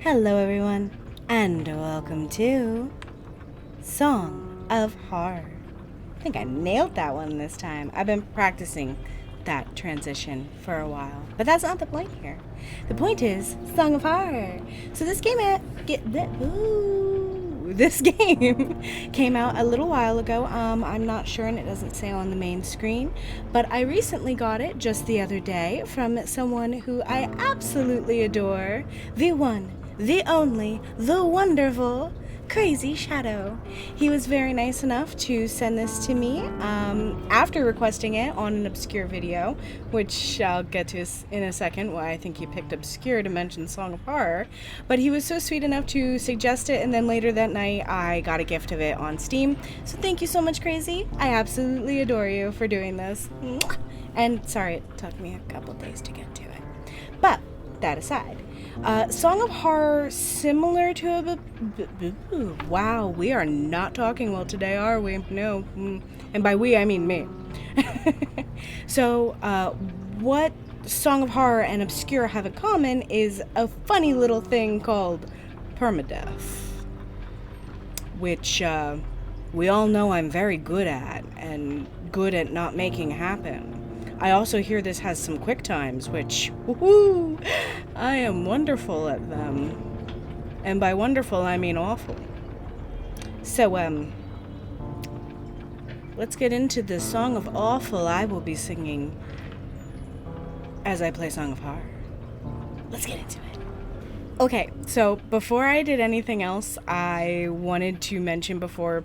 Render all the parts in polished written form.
Hello, everyone, and welcome to Song of Horror. I think I nailed that one this time. I've been practicing that transition for a while, but that's not the point here. The point is Song of Horror. So this game came out a little while ago. I'm not sure, and it doesn't say on the main screen, but I recently got it just the other day from someone who I absolutely adore, the one, the only, the wonderful Krazay Shadow. He was very nice enough to send this to me after requesting it on an obscure video, which I'll get to in a second, why I think he picked obscure to mention Song of Horror. But he was so sweet enough to suggest it, and then later that night I got a gift of it on Steam. So thank you so much, Krazay. I absolutely adore you for doing this. And sorry it took me a couple days to get to it. But that aside, Song of Horror, similar to a... Wow, we are not talking well today, are we? No. And by we, I mean me. So, what Song of Horror and Obscure have in common is a funny little thing called permadeath. Which, we all know I'm very good at, and good at not making happen. I also hear this has some quick times, which, woohoo, I am wonderful at them. And by wonderful, I mean awful. So, let's get into the Song of Awful I will be singing as I play Song of Horror. Let's get into it. Okay, so before I did anything else, I wanted to mention before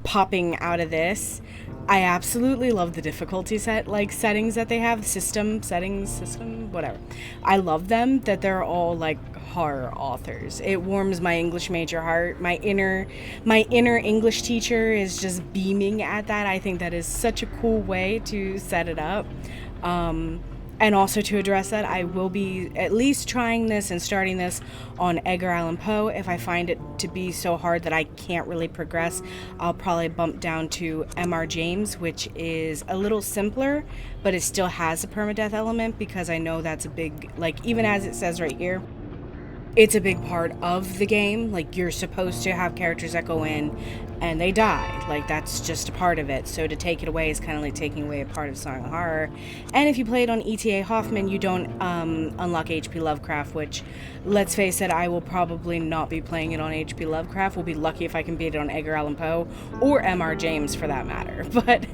popping out of this, I absolutely love the difficulty settings that they have, system, whatever. I love them, that they're all like horror authors. It warms my English major heart. My inner English teacher is just beaming at that. I think that is such a cool way to set it up. And also to address that, I will be at least trying this and starting this on Edgar Allan Poe. If I find it to be so hard that I can't really progress, I'll probably bump down to M.R. James, which is a little simpler, but it still has a permadeath element, because I know that's a big, like, even as it says right here, it's a big part of the game. Like, you're supposed to have characters that go in and they die. Like, that's just a part of it. So to take it away is kind of like taking away a part of Song of Horror. And if you play it on ETA Hoffman, you don't unlock HP Lovecraft, which, let's face it, I will probably not be playing it on HP Lovecraft. We'll be lucky if I can beat it on Edgar Allan Poe or M.R. James for that matter. But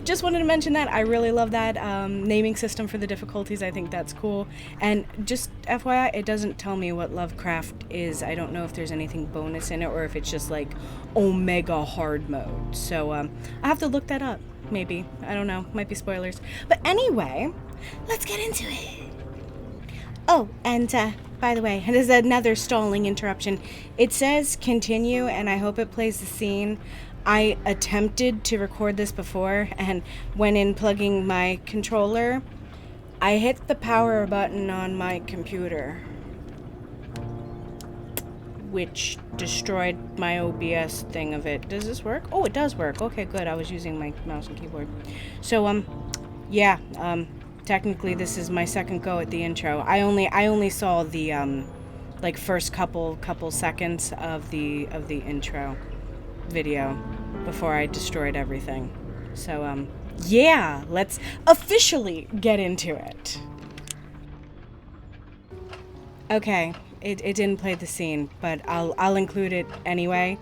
just wanted to mention that. I really love that naming system for the difficulties. I think that's cool. And just FYI, it doesn't tell me what Lovecraft is. I don't know if there's anything bonus in it or if it's just like Omega hard mode. So I have to look that up. Maybe. I don't know. Might be spoilers. But anyway, let's get into it. Oh, and by the way, there's another stalling interruption. It says continue, and I hope it plays the scene. I attempted to record this before, and when in plugging my controller, I hit the power button on my computer, which destroyed my OBS thing of it. Does this work? Oh, it does work. Okay, good. I was using my mouse and keyboard. So, yeah, technically this is my second go at the intro. I only saw the, like, first couple seconds of the intro video before I destroyed everything. So, yeah, let's officially get into it. Okay. It didn't play the scene, but I'll include it anyway.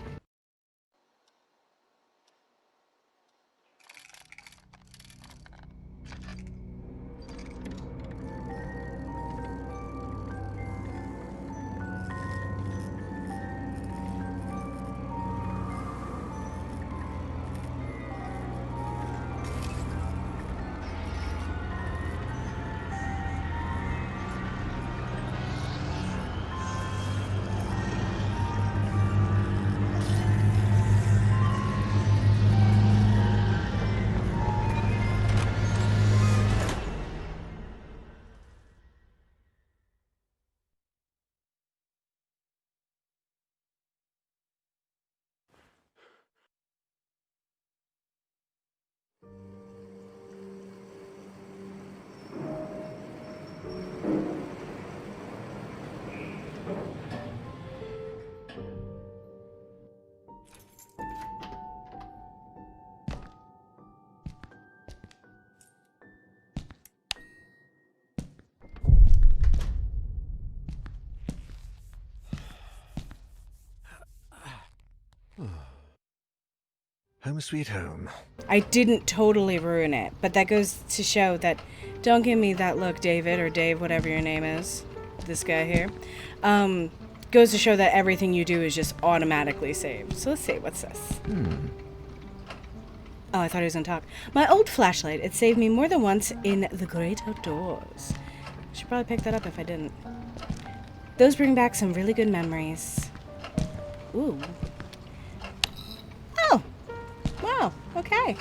Home sweet home. I didn't totally ruin it, but that goes to show that, don't give me that look, David, or Dave, whatever your name is, this guy here, goes to show that everything you do is just automatically saved. So let's see, what's this? Oh, I thought he was gonna talk. My old flashlight, it saved me more than once in the great outdoors. I should probably pick that up if I didn't. Those bring back some really good memories. Ooh. Oh! Wow, okay.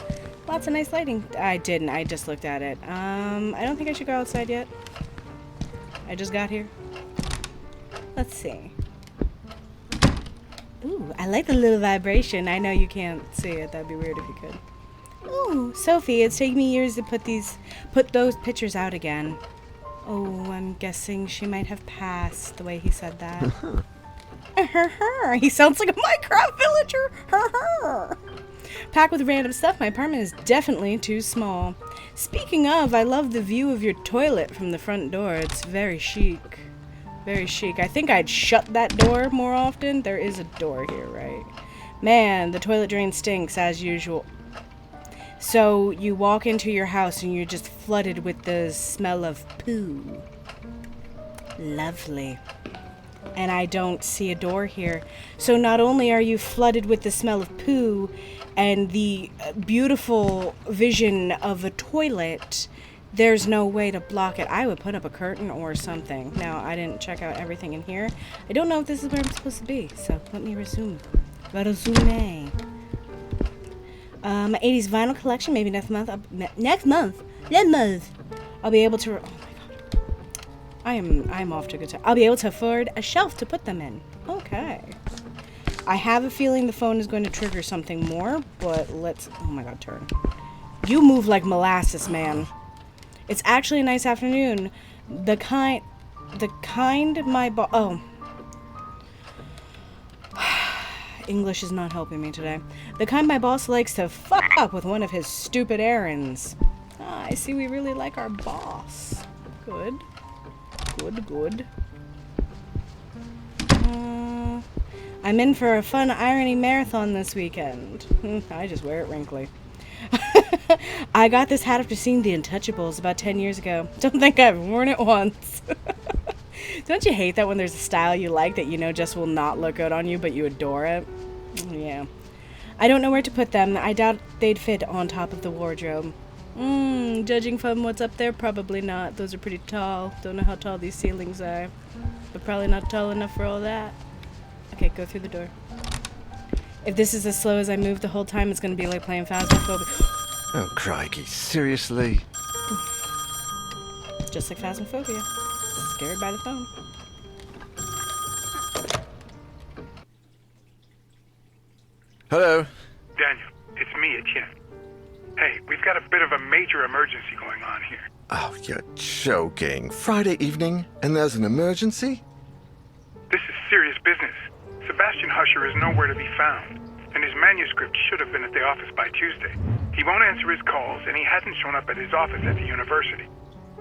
Lots of nice lighting. I didn't, I just looked at it. I don't think I should go outside yet. I just got here. Let's see. Ooh, I like the little vibration. I know you can't see it. That'd be weird if you could. Ooh, Sophie, it's taken me years to put those pictures out again. Oh, I'm guessing she might have passed, the way he said that. He sounds like a Minecraft villager. Packed with random stuff, my apartment is definitely too small. Speaking of, I love the view of your toilet from the front door. It's very chic. Very chic. I think I'd shut that door more often. There is a door here, right? Man, the toilet drain stinks as usual. So you walk into your house and you're just flooded with the smell of poo. Lovely. And I don't see a door here. So not only are you flooded with the smell of poo and the beautiful vision of a toilet, there's no way to block it. I would put up a curtain or something. Now, I didn't check out everything in here. I don't know if this is where I'm supposed to be, so let me resume. Resume. My 80s vinyl collection, maybe next month. Next month, I'll be able to. Oh my god, I'm off to a good time. I'll be able to afford a shelf to put them in. Okay. I have a feeling the phone is going to trigger something more, but let's. Oh my god, turn. You move like molasses, man. It's actually a nice afternoon. The kind my boss. Oh. English is not helping me today. The kind my boss likes to fuck up with one of his stupid errands. Ah, I see we really like our boss. Good. Good. I'm in for a fun irony marathon this weekend. I just wear it wrinkly. I got this hat after seeing The Untouchables about 10 years ago. Don't think I've worn it once. Don't you hate that when there's a style you like that you know just will not look good on you, but you adore it? Yeah. I don't know where to put them. I doubt they'd fit on top of the wardrobe. Judging from what's up there, probably not. Those are pretty tall. Don't know how tall these ceilings are. But probably not tall enough for all that. Okay, go through the door. If this is as slow as I move the whole time, it's going to be like playing Phasmophobia. Oh, crikey, seriously? Just like Phasmophobia. Scared by the phone. Hello? Daniel, it's me, Etienne. Hey, we've got a bit of a major emergency going on here. Oh, you're joking. Friday evening, and there's an emergency? This is serious business. Sebastian Husher is nowhere to be found, and his manuscript should have been at the office by Tuesday. He won't answer his calls, and he hasn't shown up at his office at the university.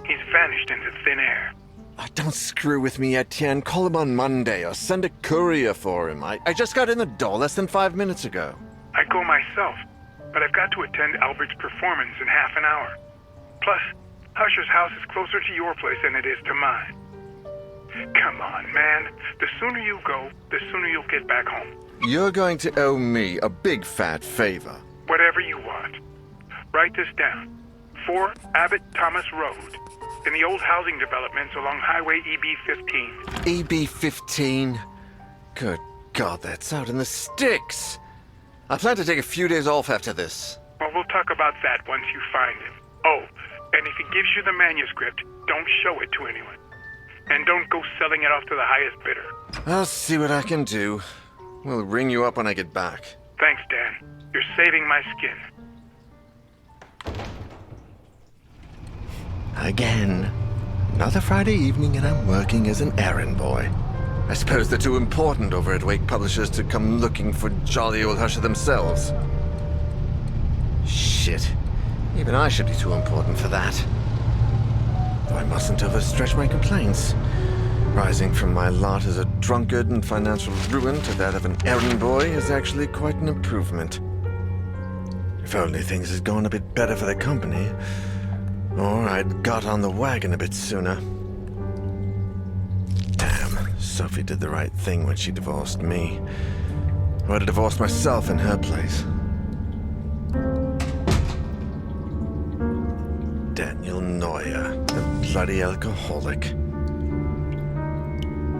He's vanished into thin air. Oh, don't screw with me, Etienne. Call him on Monday, or send a courier for him. I just got in the door less than 5 minutes ago. I'd go myself, but I've got to attend Albert's performance in half an hour. Plus, Husher's house is closer to your place than it is to mine. Come on, man. The sooner you go, the sooner you'll get back home. You're going to owe me a big fat favor. Whatever you want. Write this down. 4 Abbott Thomas Road, in the old housing developments along Highway EB-15. EB-15? Good God, that's out in the sticks. I plan to take a few days off after this. Well, we'll talk about that once you find him. Oh, and if he gives you the manuscript, don't show it to anyone. And don't go selling it off to the highest bidder. I'll see what I can do. We'll ring you up when I get back. Thanks, Dan. You're saving my skin. Again. Another Friday evening and I'm working as an errand boy. I suppose they're too important over at Wake Publishers to come looking for jolly old Husher themselves. Shit. Even I should be too important for that. Though I mustn't overstretch my complaints. Rising from my lot as a drunkard and financial ruin to that of an errand boy is actually quite an improvement. If only things had gone a bit better for the company, or I'd got on the wagon a bit sooner. Damn, Sophie did the right thing when she divorced me. Or I'd have divorced myself in her place. Daniel Neuer, the bloody alcoholic.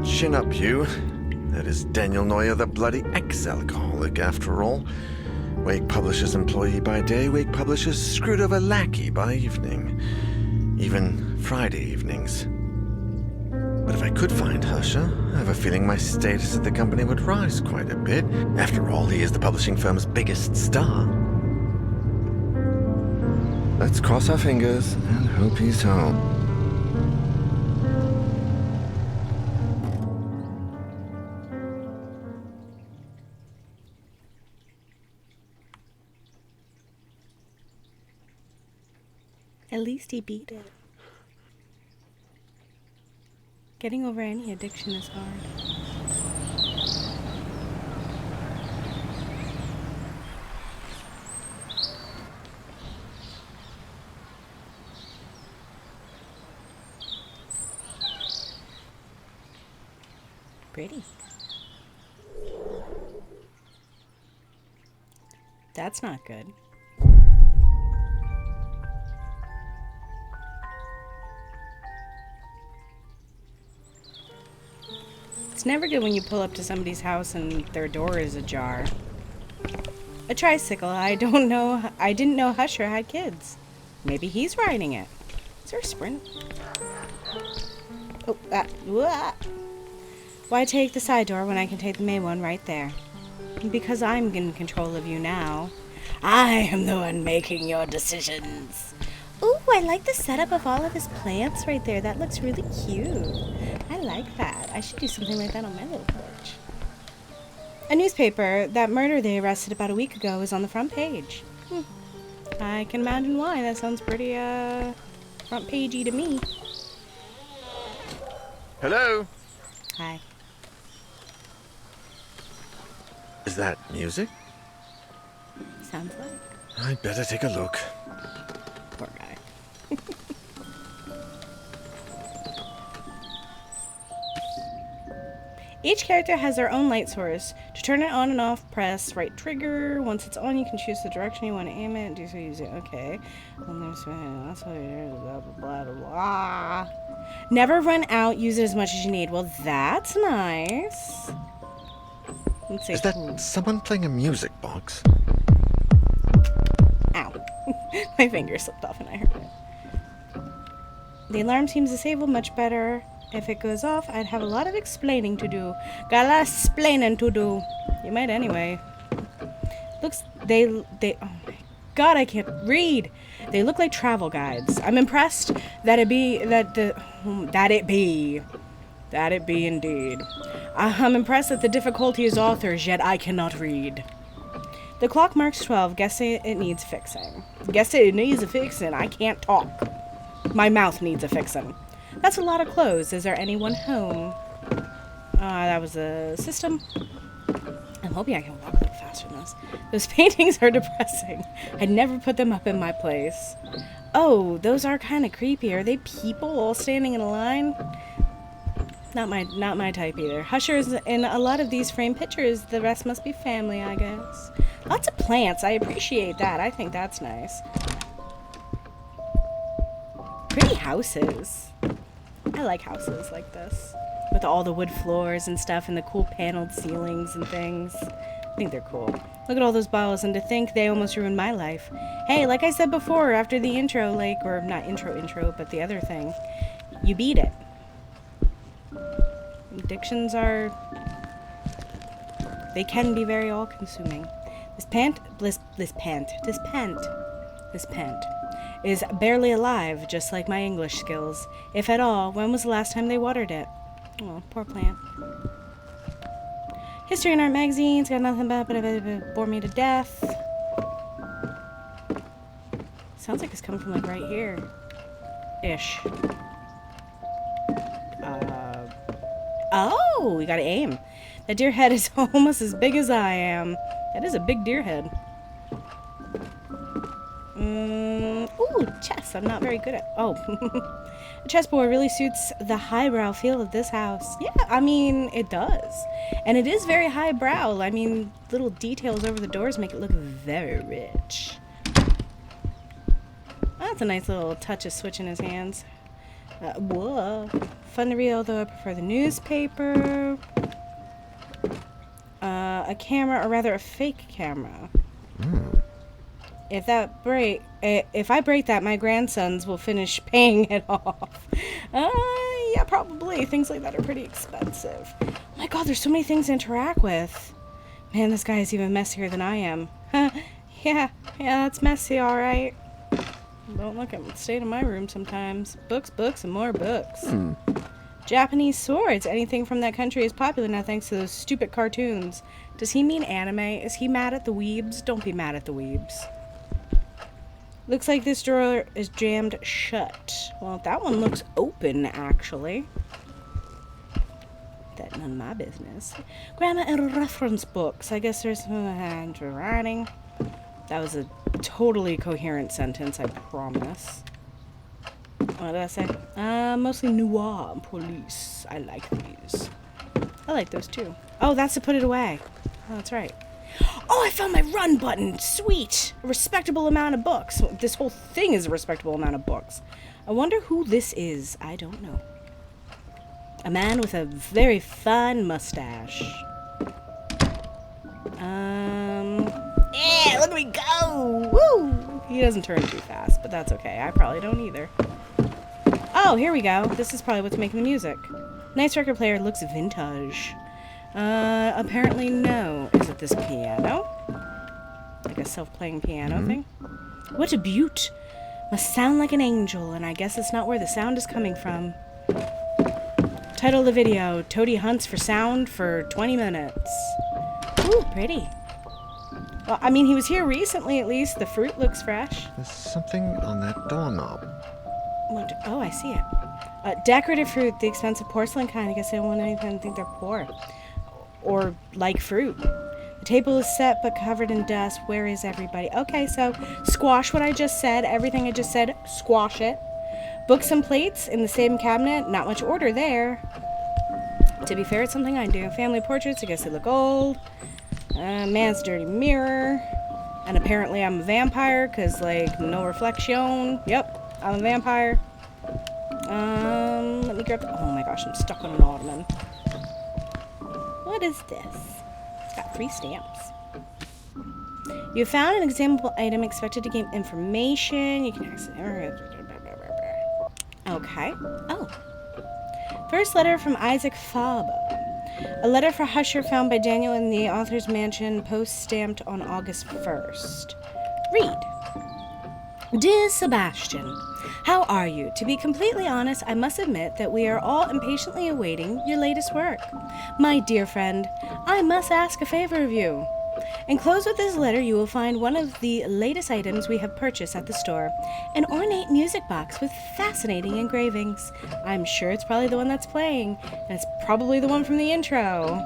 Chin up, you. That is Daniel Neuer, the bloody ex-alcoholic, after all. Wake Publishers employee by day, Wake Publishers screwed over lackey by evening. Even Friday evenings. But if I could find Hersher, I have a feeling my status at the company would rise quite a bit. After all, he is the publishing firm's biggest star. Let's cross our fingers and hope he's home. At least he beat it. Getting over any addiction is hard. Pretty. That's not good. It's never good when you pull up to somebody's house and their door is ajar. A tricycle. I didn't know Husher had kids. Maybe he's riding it. Is there a sprint? Oh, why take the side door when I can take the main one right there? Because I'm in control of you now. I am the one making your decisions. Ooh, I like the setup of all of his plants right there. That looks really cute. I like that. I should do something like that on my little porch. A newspaper. That murder they arrested about a week ago is on the front page. I can imagine why. That sounds pretty, front pagey to me. Hello? Hi. Is that music? Sounds like. I'd better take a look. Poor guy. Each character has their own light source. To turn it on and off, press right trigger. Once it's on, you can choose the direction you want to aim it. Do so use it. Okay. Blah, blah, blah. Never run out. Use it as much as you need. Well, that's nice. Let's see. Is that someone playing a music box? Ow. My finger slipped off and I heard it. The alarm seems disabled much better. If it goes off, I'd have a lot of explaining to do. Got a lot of explaining to do. You might anyway. Oh my god, I can't read. They look like travel guides. I'm impressed that it be indeed. I'm impressed that the difficulty is authors, yet I cannot read. The clock marks 12. Guess it needs fixing. Guess it needs a fixing. I can't talk. My mouth needs a fixing. That's a lot of clothes. Is there anyone home? That was a system. I'm hoping I can walk a little faster than this. Those paintings are depressing. I'd never put them up in my place. Oh, those are kind of creepy. Are they people all standing in a line? Not my type either. Husher's in a lot of these framed pictures. The rest must be family, I guess. Lots of plants. I appreciate that. I think that's nice. Pretty houses. I like houses like this. With all the wood floors and stuff and the cool paneled ceilings and things. I think they're cool. Look at all those bottles, and to think they almost ruined my life. Hey, like I said before, after the intro, or not intro, but the other thing, you beat it. Addictions they can be very all-consuming. This pant is barely alive, just like my English skills. If at all, when was the last time they watered it? Oh, poor plant. History and art magazines, got nothing but bore me to death. Sounds like it's coming from like right here. Ish. Ooh, we gotta aim. That deer head is almost as big as I am. That is a big deer head. Ooh, chess. I'm not very good at... Oh. The chessboard really suits the highbrow feel of this house. Yeah, I mean, it does. And it is very highbrow. I mean, little details over the doors make it look very rich. That's a nice little touch of switch in his hands. Whoa. Fun to read, although I prefer the newspaper. A camera, or rather a fake camera. If I break that, my grandsons will finish paying it off. Yeah, probably. Things like that are pretty expensive. Oh my god, there's so many things to interact with. Man, this guy is even messier than I am. Yeah, that's messy, alright. Don't look at the state of my room sometimes. Books, and more books. Japanese swords. Anything from that country is popular now thanks to those stupid cartoons. Does he mean anime? Is he mad at the weebs? Don't be mad at the weebs. Looks like this drawer is jammed shut. Well, that one looks open, actually. That's none of my business. Grammar and reference books. I guess there's handwriting. That was a totally coherent sentence, I promise. What did I say? Mostly noir and police. I like these. I like those too. Oh, that's to put it away. Oh, that's right. Oh, I found my run button. Sweet. A respectable amount of books. This whole thing is a respectable amount of books. I wonder who this is. I don't know. A man with a very fine mustache. Yeah, look at me go. Woo! He doesn't turn too fast, but that's okay. I probably don't either. Oh, here we go. This is probably what's making the music. Nice record player. Looks vintage. Apparently no. Is it this piano? Like a self-playing piano thing? What a beaut. Must sound like an angel, and I guess it's not where the sound is coming from. Title of the video, Toady hunts for sound for 20 minutes. Ooh, pretty. Well, I mean, he was here recently at least. The fruit looks fresh. There's something on that doorknob. Oh, I see it. Decorative fruit, the expensive porcelain kind. I guess they don't want anyone to think they're poor. Or like fruit. The table is set but covered in dust. Where is everybody? Okay, so squash what I just said. Everything I just said, squash it. Books and plates in the same cabinet. Not much order there. To be fair, it's something I do. Family portraits, I guess they look old. Man's dirty mirror. And apparently I'm a vampire, because, like, no reflection. Yep, I'm a vampire. Let me grab... Oh my gosh, I'm stuck on an ottoman. What is this? It's got 3 stamps. You found an examinable item expected to gain information. You can access... Okay. Oh. First letter from Isaac Faber. A letter for Husher found by Daniel in the author's mansion, post-stamped on August 1st. Read. Dear Sebastian, how are you? To be completely honest, I must admit that we are all impatiently awaiting your latest work. My dear friend, I must ask a favor of you. Enclosed with this letter, you will find one of the latest items we have purchased at the store, an ornate music box with fascinating engravings. I'm sure it's probably the one that's playing, and it's probably the one from the intro.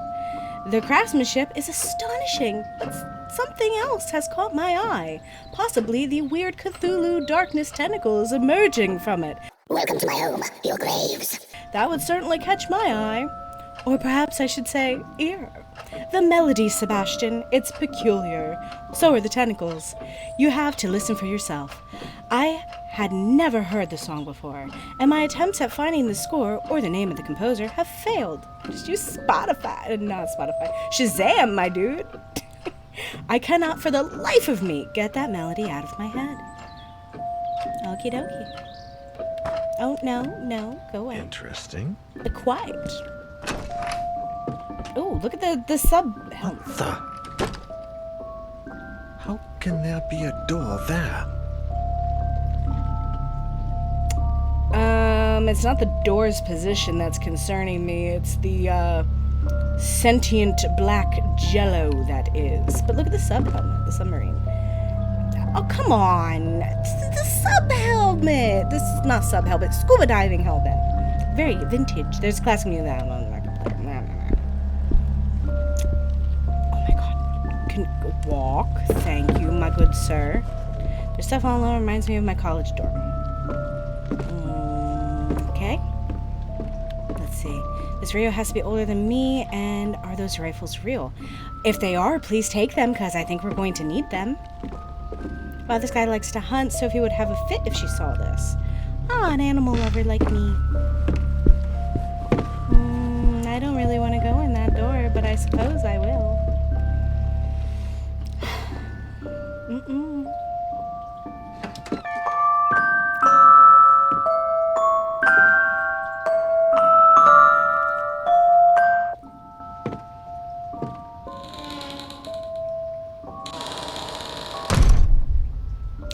The craftsmanship is astonishing, but something else has caught my eye. Possibly the weird Cthulhu darkness tentacles emerging from it. Welcome to my home, your graves. That would certainly catch my eye. Or perhaps I should say, ear. The melody, Sebastian, it's peculiar. So are the tentacles. You have to listen for yourself. I had never heard the song before, and my attempts at finding the score or the name of the composer have failed. Just use Shazam, my dude. I cannot for the life of me get that melody out of my head. Okie dokie. Oh, no, go away. Interesting. Be quiet. Oh, look at the sub helmet. How can there be a door there? It's not the door's position that's concerning me. It's the, sentient black jello that is. But look at the sub helmet, the submarine. Oh, come on. The sub helmet. This is not sub helmet, scuba diving helmet. Very vintage. There's a classic music on the record player. can walk. Thank you, my good sir. There's stuff all over. Reminds me of my college dorm. Okay. Let's see. This radio has to be older than me, and are those rifles real? If they are, please take them, because I think we're going to need them. Wow, this guy likes to hunt. Sophie would have a fit if she saw this. Ah, an animal lover like me. I don't really want to go in that door, but I suppose I will.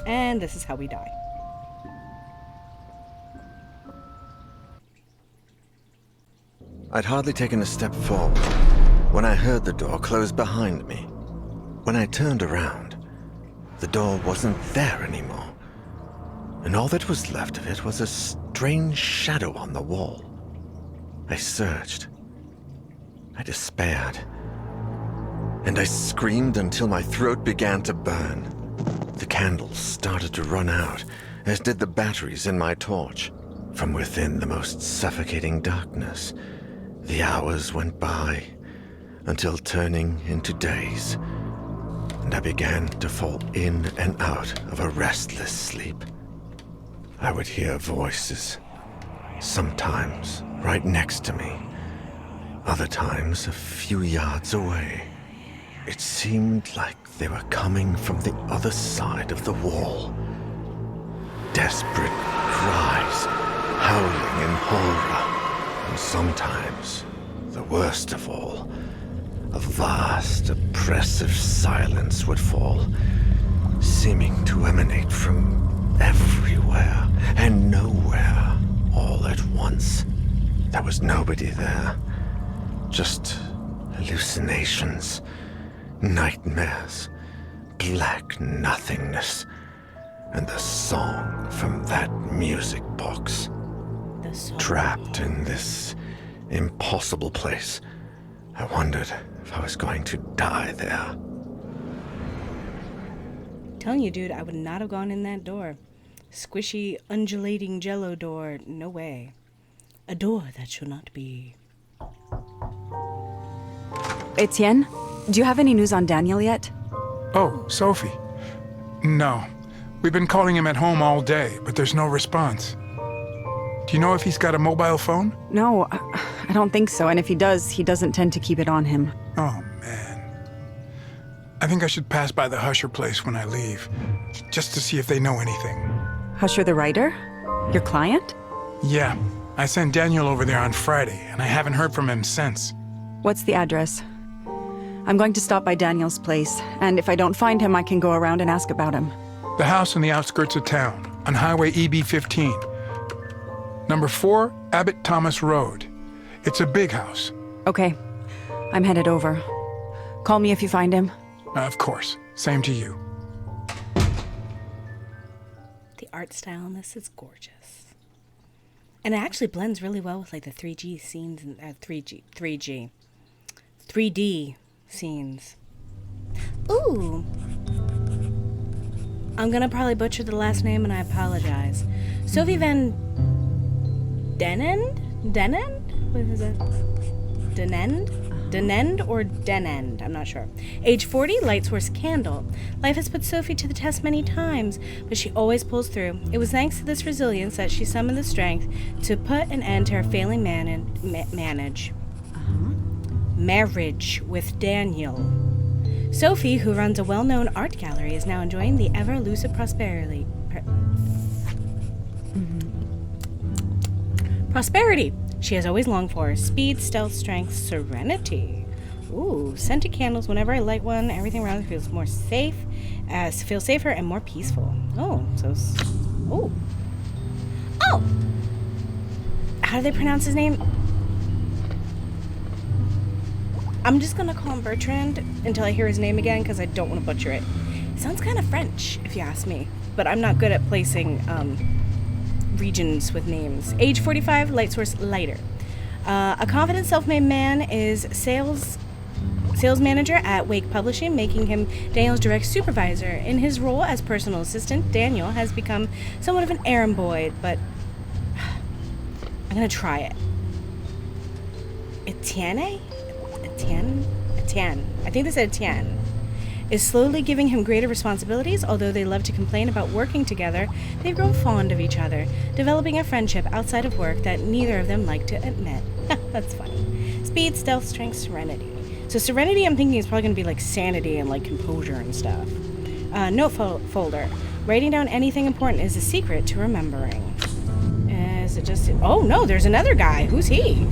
And this is how we die. I'd hardly taken a step forward when I heard the door close behind me. When I turned around, the door wasn't there anymore, and all that was left of it was a strange shadow on the wall. I surged. I despaired. And I screamed until my throat began to burn. The candles started to run out, as did the batteries in my torch. From within the most suffocating darkness, the hours went by, until turning into days, and I began to fall in and out of a restless sleep. I would hear voices, sometimes right next to me, other times a few yards away. It seemed like they were coming from the other side of the wall. Desperate cries, howling in horror. And sometimes, the worst of all, a vast, oppressive silence would fall, seeming to emanate from everywhere and nowhere all at once. There was nobody there, just hallucinations, nightmares, black nothingness, and the song from that music box. Trapped in this impossible place, I wondered if I was going to die there. I'm telling you, dude, I would not have gone in that door. Squishy, undulating Jello door, no way. A door that should not be. Etienne, do you have any news on Daniel yet? Oh, Sophie. No. We've been calling him at home all day, but there's no response. Do you know if he's got a mobile phone? No, I don't think so. And if he does, he doesn't tend to keep it on him. Oh, man. I think I should pass by the Husher place when I leave, just to see if they know anything. Husher the writer? Your client? Yeah. I sent Daniel over there on Friday, and I haven't heard from him since. What's the address? I'm going to stop by Daniel's place, and if I don't find him, I can go around and ask about him. The house on the outskirts of town, on Highway EB-15. Number 4, Abbott Thomas Road. It's a big house. Okay. I'm headed over. Call me if you find him. Of course. Same to you. The art style in this is gorgeous. And it actually blends really well with like the 3G scenes and 3D scenes. Ooh. I'm gonna probably butcher the last name and I apologize. Sophie Van Denend? What is it? Denend or Denend? I'm not sure. Age 40, light source candle. Life has put Sophie to the test many times, but she always pulls through. It was thanks to this resilience that she summoned the strength to put an end to her failing marriage with Daniel. Sophie, who runs a well-known art gallery, is now enjoying the ever-elusive prosperity. Prosperity she has always longed for. Speed, stealth, strength, serenity. Ooh, scented candles. Whenever I light one, everything around me feels more safe, feels safer and more peaceful. Oh, oh. How do they pronounce his name? I'm just gonna call him Bertrand until I hear his name again because I don't want to butcher it. It sounds kind of French, if you ask me, but I'm not good at placing regions with names. Age 45, light source lighter. A confident self-made man is sales sales manager at Wake Publishing, making him Daniel's direct supervisor. In his role as personal assistant, Daniel has become somewhat of an errand boy, but I'm gonna try it. Etienne? I think they said Etienne. Is slowly giving him greater responsibilities. Although they love to complain about working together, they've grown fond of each other, developing a friendship outside of work that neither of them like to admit. That's funny. Speed, stealth, strength, serenity. So serenity, I'm thinking, is probably going to be like sanity and like composure and stuff. Note folder. Writing down anything important is a secret to remembering. Is it just... Oh, no, there's another guy. Who's he?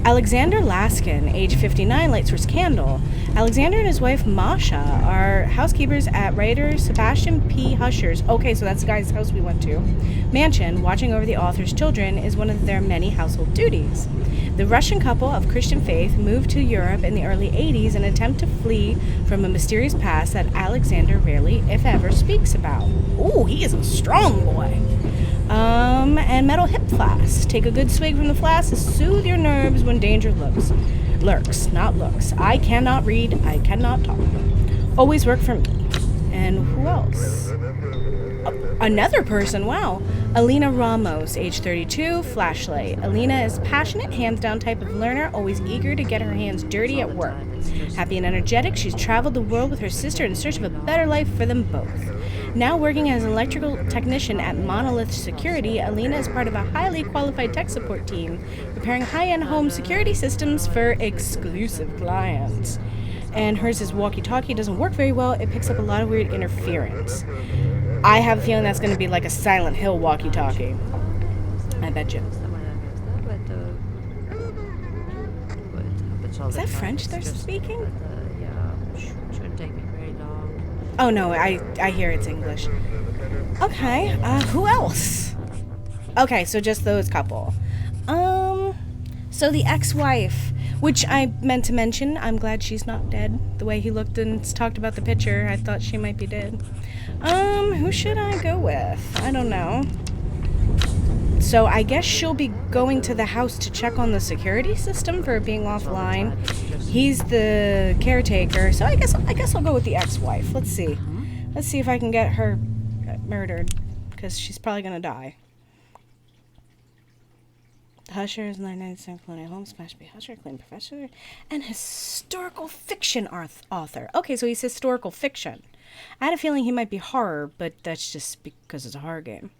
Alexander Laskin, age 59, lights his candle. Alexander and his wife, Masha, are housekeepers at writer Sebastian P. Huscher's. Okay, so that's the guy's house we went to. Mansion, watching over the author's children, is one of their many household duties. The Russian couple of Christian faith moved to Europe in the early 80s in an attempt to flee from a mysterious past that Alexander rarely, if ever, speaks about. Ooh, he is a strong boy. And metal hip flask. Take a good swig from the flask to soothe your nerves when danger lurks, not looks. I cannot read, I cannot talk. Always work for me. And who else? Another person, wow. Alina Ramos, age 32, flashlight. Alina is passionate, hands-down type of learner, always eager to get her hands dirty at work. Happy and energetic, she's traveled the world with her sister in search of a better life for them both. Now working as an electrical technician at Monolith Security, Alina is part of a highly qualified tech support team, preparing high-end home security systems for exclusive clients. And hers is walkie-talkie, doesn't work very well, it picks up a lot of weird interference. I have a feeling that's going to be like a Silent Hill walkie-talkie. I bet you. Is that French they're speaking? Shouldn't take me very long. Oh no, I hear it's English. Okay, who else? Okay, so just those couple. So the ex-wife, which I meant to mention, I'm glad she's not dead. The way he looked and talked about the picture, I thought she might be dead. Who should I go with? I don't know. So I guess she'll be going to the house to check on the security system for it being offline. He's the caretaker, so I guess I'll go with the ex-wife. Let's see. Let's see if I can get her murdered, because she's probably gonna die. Huscher is 1997 colonial home, Smash B. Huscher, acclaimed professor, and historical fiction author. Okay, so he's historical fiction. I had a feeling he might be horror, but that's just because it's a horror game.